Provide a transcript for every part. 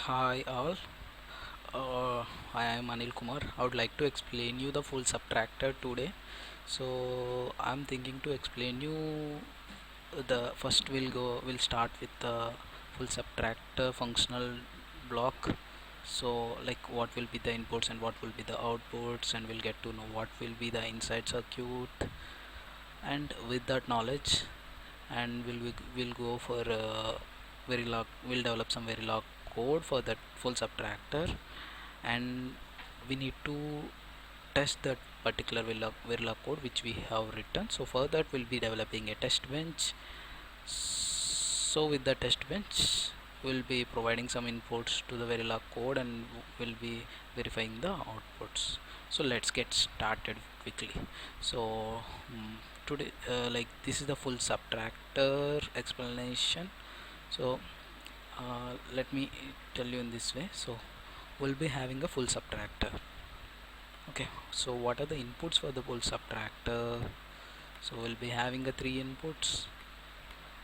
Hi all, I am Anil Kumar. I would like to explain you the full subtractor today. So I'm thinking to explain you the first we'll start with the full subtractor functional block. So like what will be the inputs and what will be the outputs, and we'll get to know what will be the inside circuit. And with that knowledge, and we'll go for verilog. We'll develop some verilog code for that full subtractor, and we need to test that particular verilog code which we have written. So for that we'll be developing a test bench. So with the test bench we'll be providing some inputs to the verilog code, and we'll be verifying the outputs. So let's get started quickly. So today like this is the full subtractor explanation. So let me tell you in this way. So we'll be having a full subtractor. Okay, so what are the inputs for the full subtractor? So we'll be having a 3 inputs,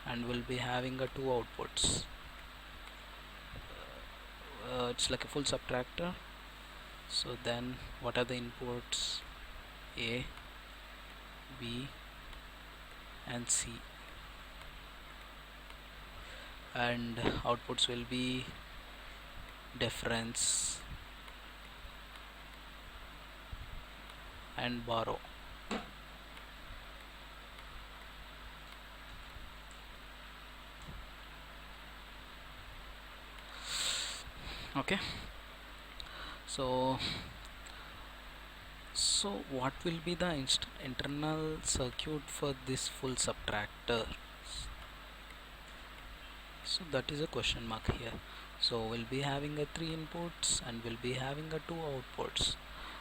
and we'll be having a 2 outputs. It's like a full subtractor. So then what are the inputs? A, B and C, and outputs will be difference and borrow. Okay, so what will be the internal circuit for this full subtractor? So that is a question mark here. So we'll be having a 3 inputs, and we'll be having a 2 outputs.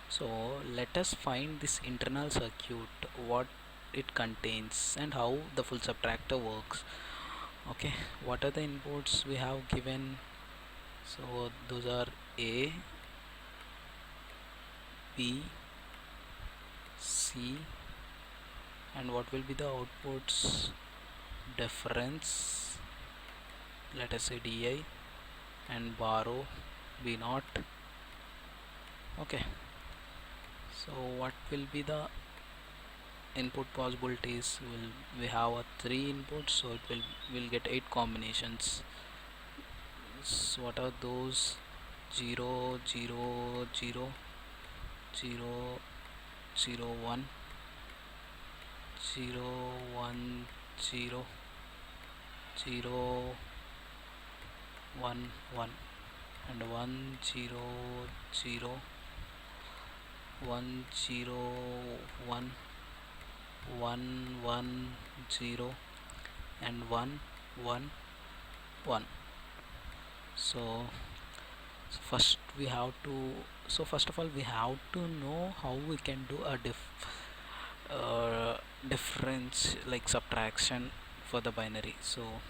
So let us find this internal circuit, what it contains and how the full subtractor works. Okay, what are the inputs we have given? So those are A, B, C, and what will be the outputs? Difference, let us say DI, and borrow B0. Okay, so what will be the input possibilities? We have a 3 inputs, so will get 8 combinations. So what are those? 0 0 0 0 0 1 0 1 0 0 1 1 and 1 0 0 1 0 1 1 1 0 and 1 1 1. So first we have to, so first of all we have to know how we can do a difference, like subtraction for the binary. So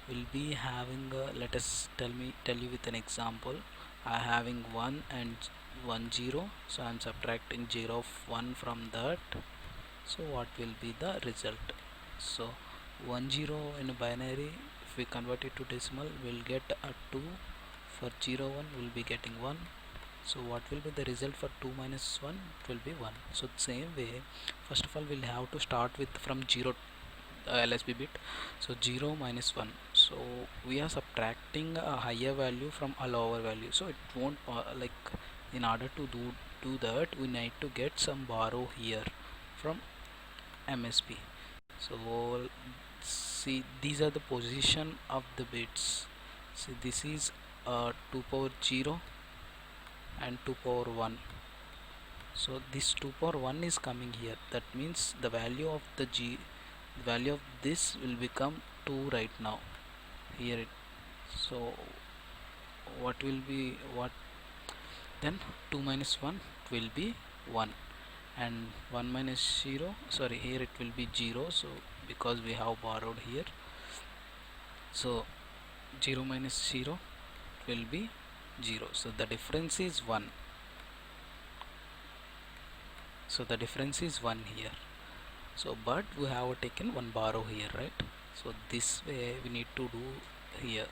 we'll be having a, let us tell you with an example. I having 1 and 1 0, so I'm subtracting 0 of 1 from that. So what will be the result? So 1 0 in a binary, if we convert it to decimal, we'll get a 2. For 0 1 we'll be getting 1. So what will be the result for 2 minus 1? It will be 1. So same way, first of all we'll have to start with from 0 LSB bit. So 0 minus 1, so we are subtracting a higher value from a lower value, so it won't like, in order to do that we need to get some borrow here from MSB. So see, these are the position of the bits. See, this is 2 power 0 and 2 power 1. So this 2 power 1 is coming here. That means the value of the value of this will become 2 right now here. So what will be what then? 2 minus 1 will be 1, and 1 minus 0, sorry, here it will be 0, so because we have borrowed here. So 0 minus 0 will be 0, so the difference is 1. So the difference is 1 here. So but we have taken one borrow here, right? So this way we need to do here.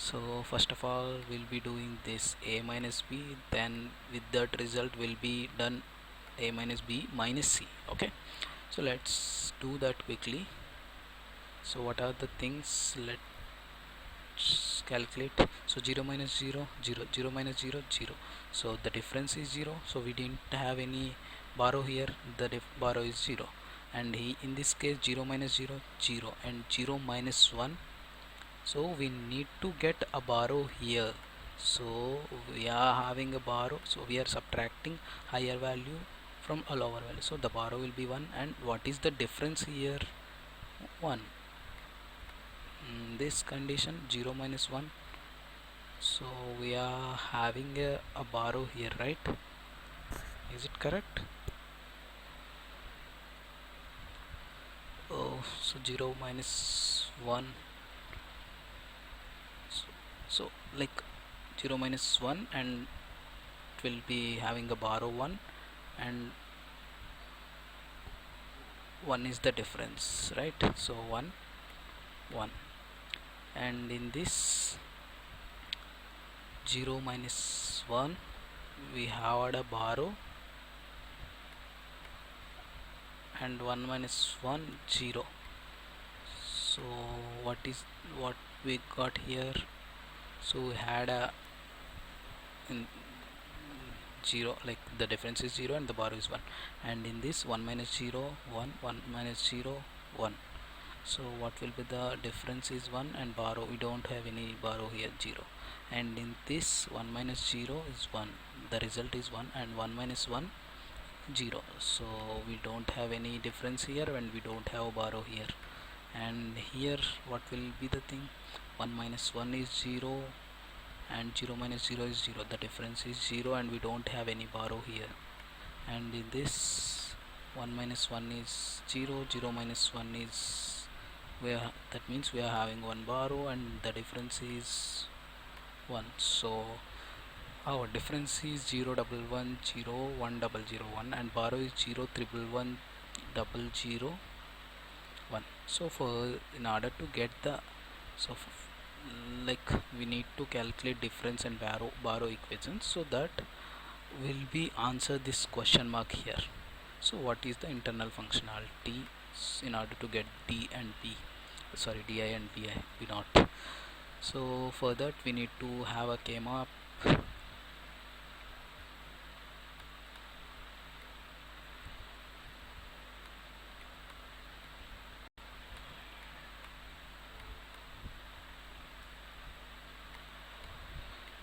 So first of all we'll be doing this a minus b, then with that result will be done a minus b minus c. Okay, so let's do that quickly. So what are the things? Let's calculate. So 0 minus 0 0, 0 minus 0 0, so the difference is 0, so we didn't have any borrow here, the borrow is 0. And in this case 0 minus 0 0 and 0 minus 1, so we need to get a borrow here. So we are having a borrow, so we are subtracting higher value from a lower value, so the borrow will be 1. And what is the difference here? 1. This condition 0 minus 1, so we are having a borrow here, right? Is it correct? Oh, so 0 minus 1, so like 0 minus 1, and it will be having a borrow 1, and 1 is the difference, right? So 1 1, and in this 0 minus 1 we have a borrow, and 1 minus 1 0. So what we got here? So we had a in 0, like the difference is 0 and the borrow is 1. And in this 1 minus 0 1, 1 minus 0 1, so what will be the difference is 1, and borrow, we don't have any borrow here, 0. And in this 1 minus 0 is 1, the result is 1, and 1 minus 1 0, so we don't have any difference here and we don't have borrow here. And here what will be the thing? 1 minus 1 is 0 and 0 minus 0 is 0, the difference is 0 and we don't have any borrow here. And in this 1 minus 1 is 0, 0 minus 1 is where, that means we are having one borrow and the difference is 1. So our difference is 0 double 1 0 1 double 0 1, and borrow is 0 triple 1 double 0 1. So for in order to get the, so like we need to calculate difference and borrow equations, so that will be answer this question mark here. So what is the internal functionality in order to get d and b, sorry di and bi not? So for that we need to have a k-map.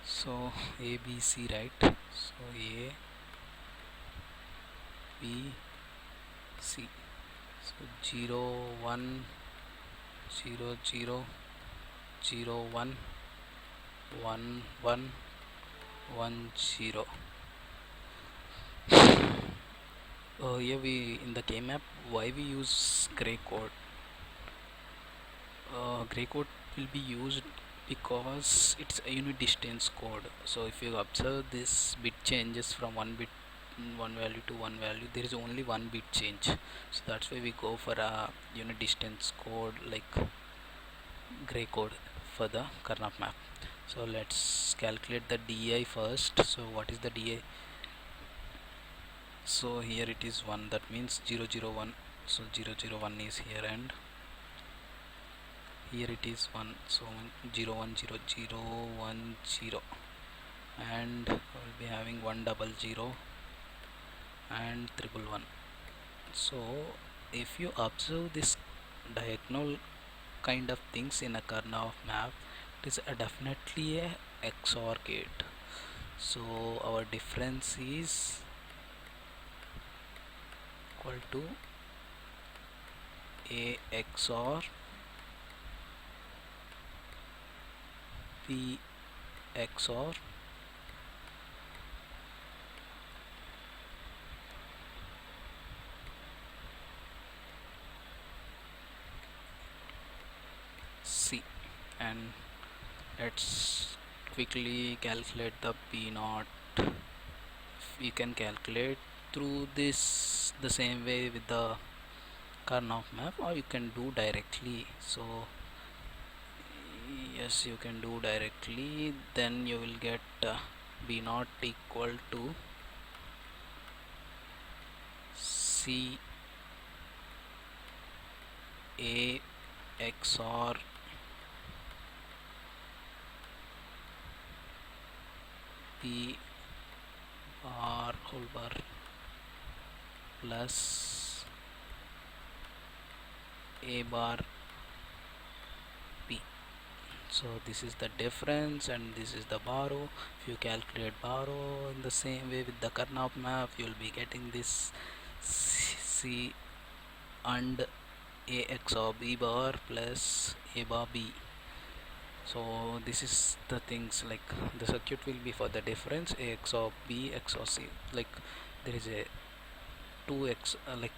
So a b c, right? So a b c, so 0 1 0 0 0 1 1 1 1 0. Here we in the k map, why we use gray code? Gray code will be used because it's a unit distance code. So if you observe, this bit changes from one value to one value, there is only one bit change, so that's why we go for a unit distance code like gray code for the Karnaugh map. So let's calculate the di first. So what is the di? So here it is 1, that means 0 0 1, so 0 0 1 is here, and here it is 1, so 0 1 0 0 1 0, and we'll be having 1 double 0 and triple 1. So if you observe this diagonal kind of things in a Karnaugh map, it is definitely a XOR gate. So our difference is equal to a XOR b XOR c. And let's quickly calculate the p naught. We can calculate through this the same way with the Karnaugh map, or you can do directly. So Yes, you can do directly. Then you will get b naught equal to c a xor b bar whole bar plus a bar b. So this is the difference and this is the borrow. If you calculate borrow in the same way with the Karnaugh map, you will be getting this c and a xor b bar plus a bar b. So this is the things, like the circuit will be for the difference a xor b xor c, like there is a 2x like.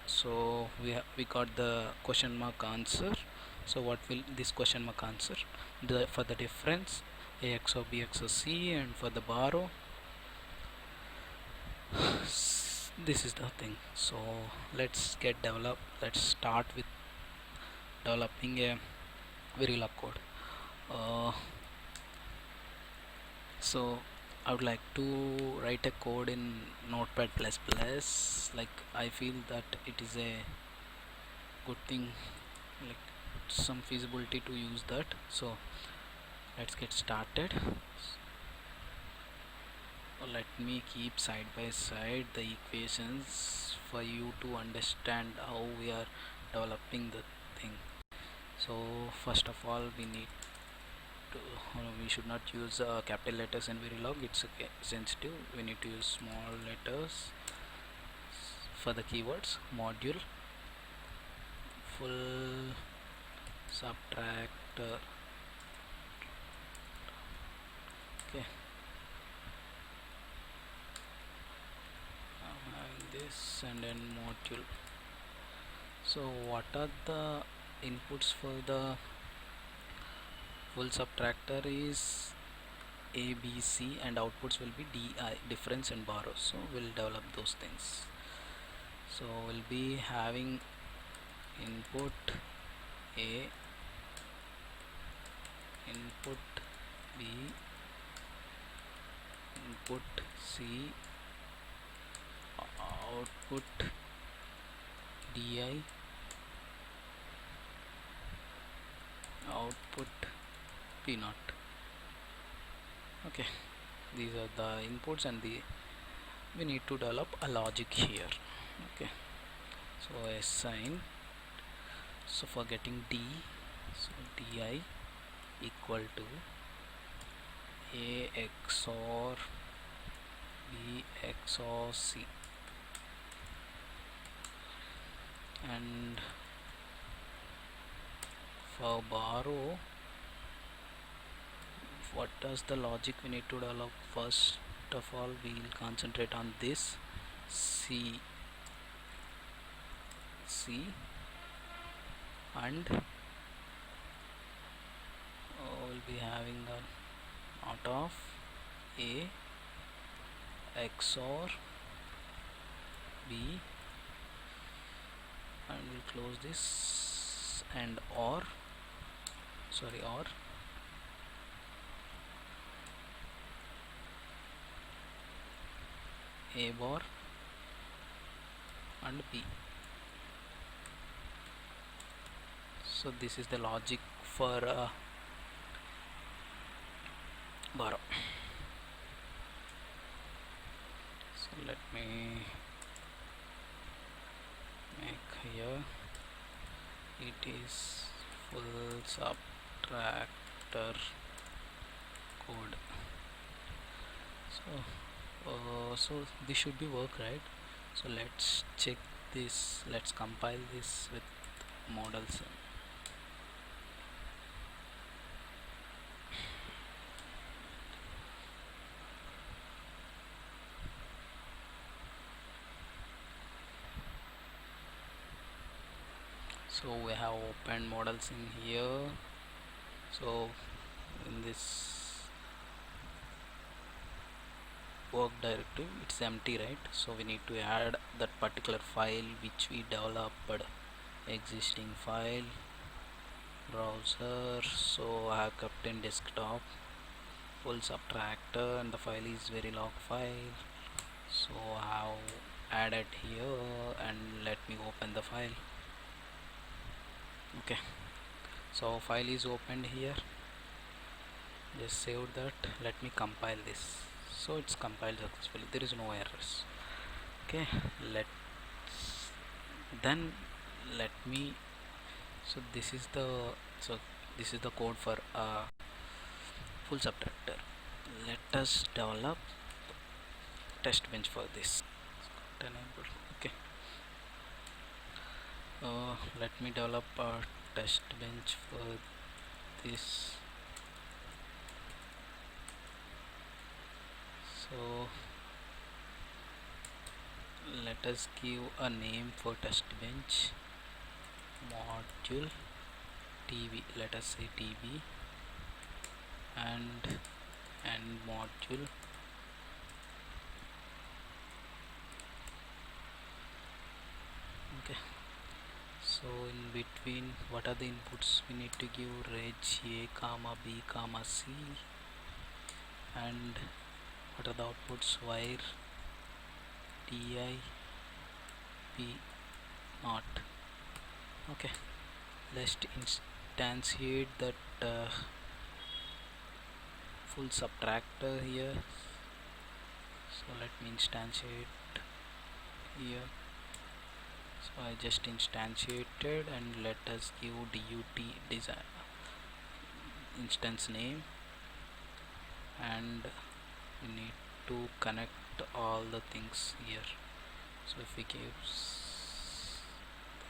So we got the question mark answer. So what will this question mark answer? The for the difference a xor b xor c, and for the borrow this is the thing. So let's start with developing a verilog code. So I would like to write a code in notepad plus plus. Like I feel that it is a good thing, like some feasibility to use that. So let's get started. Let me keep side by side the equations for you to understand how we are developing the thing. So first of all we need to, we should not use capital letters in verilog, it's okay, sensitive. We need to use small letters for the keywords. Module, full subtractor, okay. I'm having this and then module. So what are the inputs for the full subtractor is a b c, and outputs will be di, difference and borrow. So we'll develop those things. So we'll be having input a, input b, input c, output di, output p naught. Okay, these are the inputs, and we need to develop a logic here. Okay, so assign, so for getting d, so di equal to a xor b xor c, and for borrow, what does the logic we need to develop? First of all we will concentrate on this c and we'll be having a not of a xor b, and we'll close this, and or a bar and b. So this is the logic for borrow. So let me make here, it is full subtractor code. So this should be work, right? So let's check this, let's compile this with models. So we have opened models in here. So in this work directory it's empty, right? So we need to add that particular file which we developed, existing file. browser, so I have kept in desktop full subtractor, and the file is verilog file, so I have added here, and let me open the file. Okay, so file is opened here, just save that. Let me compile this. So it's compiled successfully, there is no errors. Okay, let then let me so this is the so this is the code for full subtractor. Let us develop test bench for this. Enable. Okay, let me develop a test bench for this. So let us give a name for test bench, module tb, let us say tb, and module. Okay, so in between, what are the inputs we need to give? Reg a comma b comma c, and what are the outputs? Wire di p not. Okay, let's instantiate that full subtractor here. So let me instantiate here. So I just instantiated, and let us give dut design instance name, and we need to connect all the things here. So if we give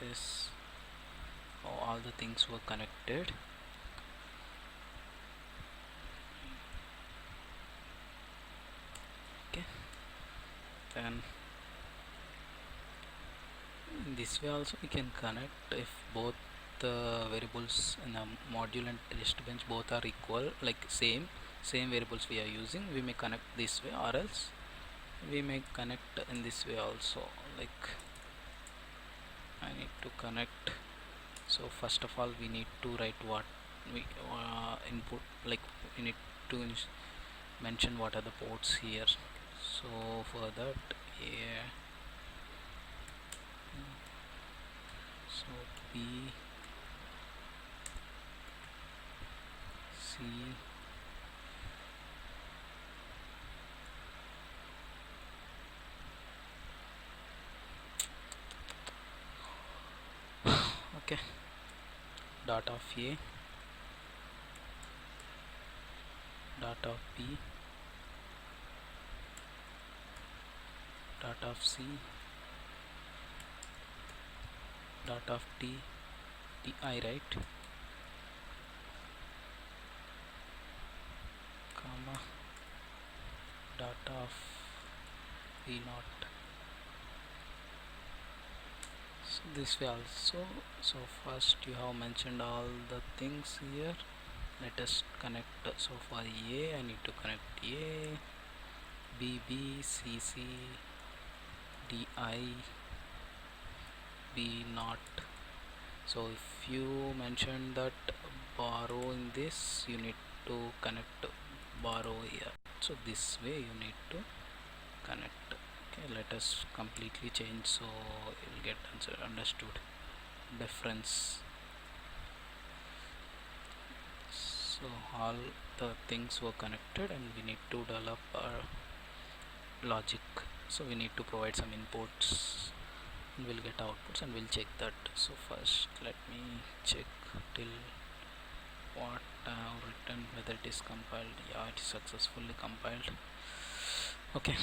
this, all the things were connected. Okay, then in this way also we can connect if both the variables in a module and test bench both are equal, like same variables we are using, we may connect this way, or else we may connect in this way also. Like I need to connect. So first of all we need to write what we input, like we need to mention what are the ports here. So for that, yeah, so B, C, okay, dot of A, dot of B, dot of C, dot of T, Ti, right, comma, dot of V naught. So this way also. So first you have mentioned all the things here. Let us connect. So for A I need to connect A, B, B, C, C, D, I, B naught. So if you mention that borrow in this, you need to connect borrow here. So this way you need to connect. Okay, let us completely change so you will get understood difference. So all the things were connected, and we need to develop our logic. So we need to provide some inputs, and we'll get outputs, and we'll check that. So first let me check till what I have written, whether it is compiled. Yeah, it is successfully compiled. Okay,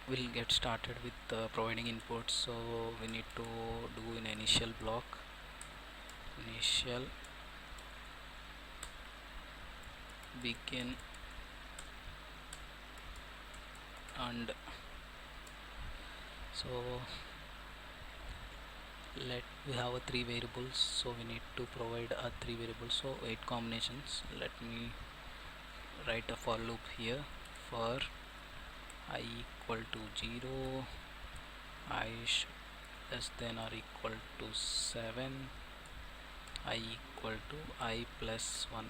we'll get started with providing inputs. So we need to do an initial block, initial begin, and so let we have a 3 variables, so we need to provide a 3 variables, so 8 combinations. Let me write a for loop here. For I equal to 0, I less than or equal to 7, I equal to I plus 1.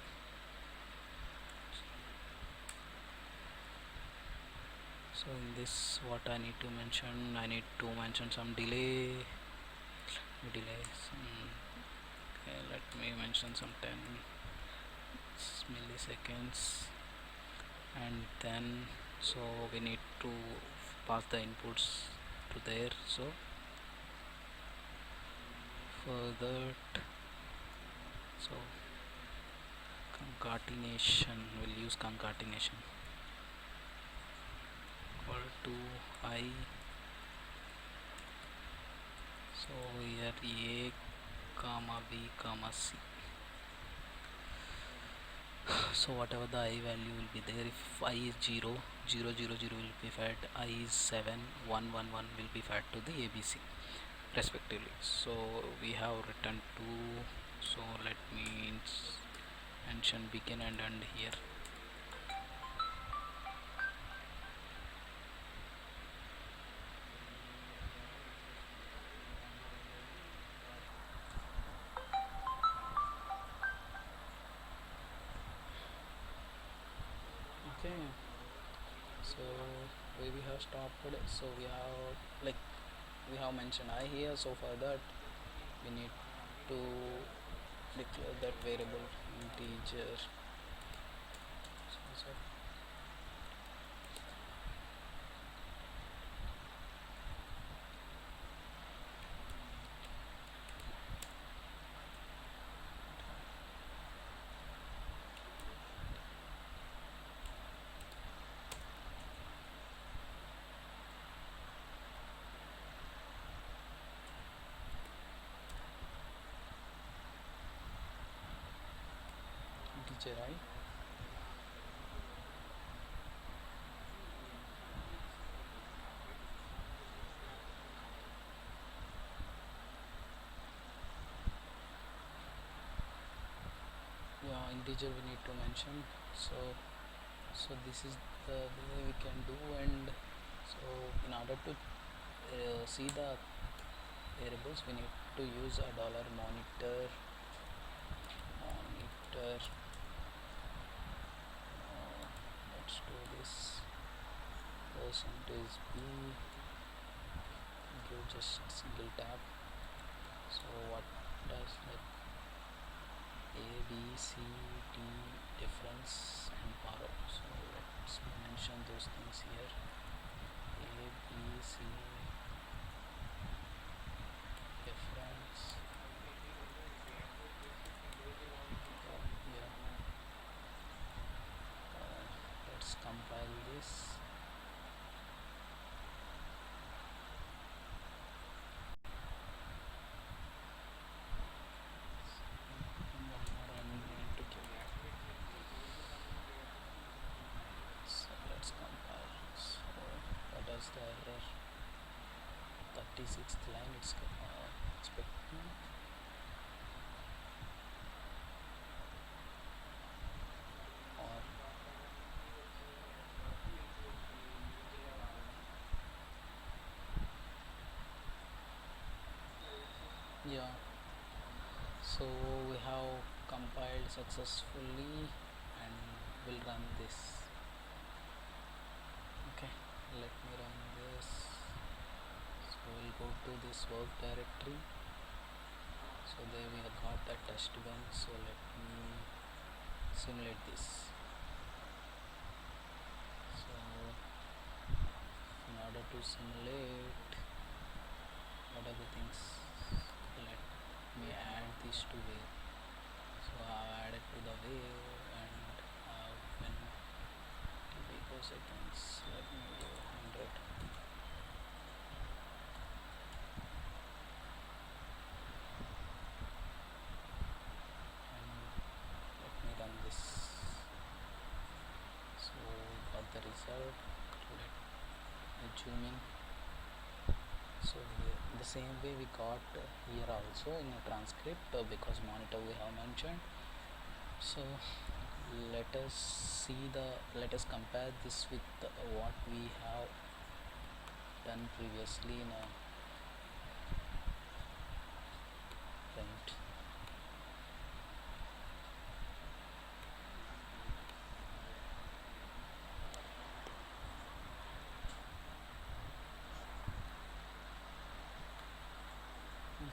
So in this, what I need to mention, I need to mention some delays. Okay, let me mention some 10 milliseconds, and then so we need to pass the inputs to there. So for that, so concatenation, we'll use concatenation equal to I. So here A comma B comma C. So whatever the I value will be there, if I is 0, 0, 0, 0 will be fed, I is 7, 1, 1, 1 will be fed to the ABC respectively. So we have written 2, so let me mention begin and end here. Okay, so where we have stopped, so we have we have mentioned I here, so for that we need to declare that variable integer. So integer I. Yeah, integer we need to mention. So this is the way we can do, and so in order to see the variables, we need to use a $monitor let's do this percentage %b, give just single tab. So what does that A B C D difference and power? So let's mention those things here. A B C difference. Yeah, let's compile this. So let's compile. So what does the error? 36th line it's expecting. Or yeah, so we have compiled successfully and we'll run this. Okay, let me run this. So we'll go to this work directory. So there we have got the test bench. So let me simulate this. So in order to simulate, what are the things? Let me add these to wave. So I've added to the wave and when picoseconds, let me go 100. And let me run this. So we got the result. Let me zoom in. So the same way we got here also in a transcript because monitor we have mentioned. So let us compare this with what we have done previously in a print.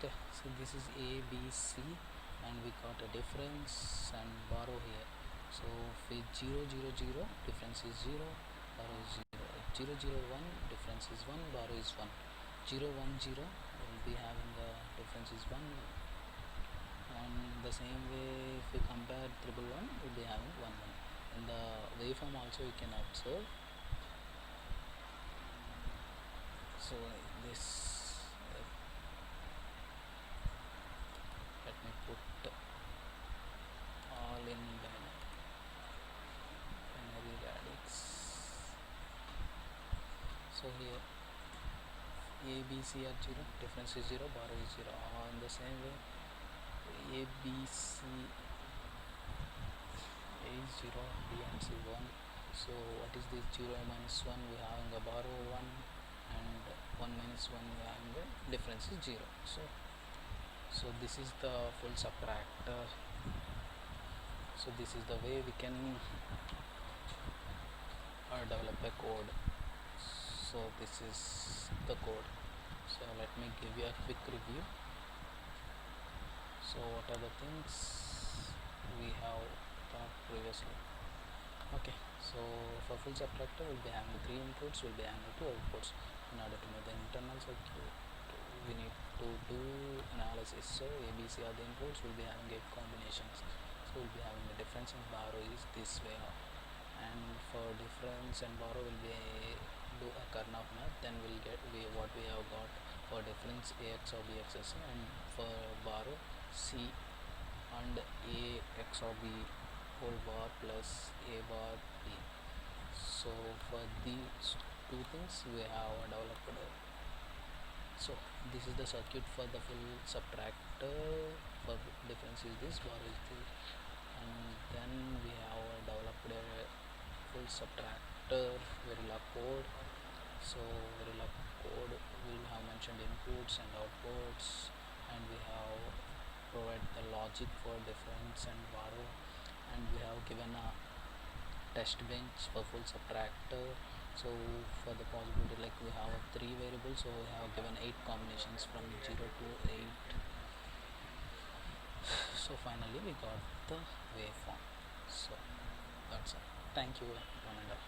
Okay, so this is A, B, C, and we got a difference and borrow here. So with 0 0 0 difference is 0, borrow is 0. 0 0 1 difference is 1, borrow is 1. 0 1 0 will be having the difference is 1, and the same way if we compare triple 1 we'll be having 1 1. In the waveform also you can observe. So this let me put all in binary radix. So here A, B, C are 0, difference is 0, borrow is 0. In the same way A, B, C, A is 0, B and C 1. So what is this? 0 minus 1 we are having a borrow 1, and 1 minus 1 we are having a difference is 0. So this is the full subtractor. So this is the way we can develop a code. So this is the code. So let me give you a quick review. So what are the things we have taught previously? Okay, so for full subtractor we'll be having 3 inputs, we'll be having 2 outputs. In order to know the internal circuit we need to do analysis. So A, B, C are the inputs, we'll be having 8 combinations. So we'll be having the difference and borrow is this way, and for difference and borrow we'll be do a Karnaugh math. Then we'll get what we have got for difference AX or BXS, and for borrow C and A X or B whole bar plus A bar B. So for these two things we have developed. So this is the circuit for the full subtractor. For difference is this, borrow is this, and then we have developed a full subtractor verilog code. So verilog code will have mentioned inputs and outputs, and we have provide the logic for difference and borrow, and we have given a test bench for full subtractor. So for the possibility, like we have 3 variables, so we have given 8 combinations from 0 to 8. So finally we got the waveform. So that's all. Thank you, one and all.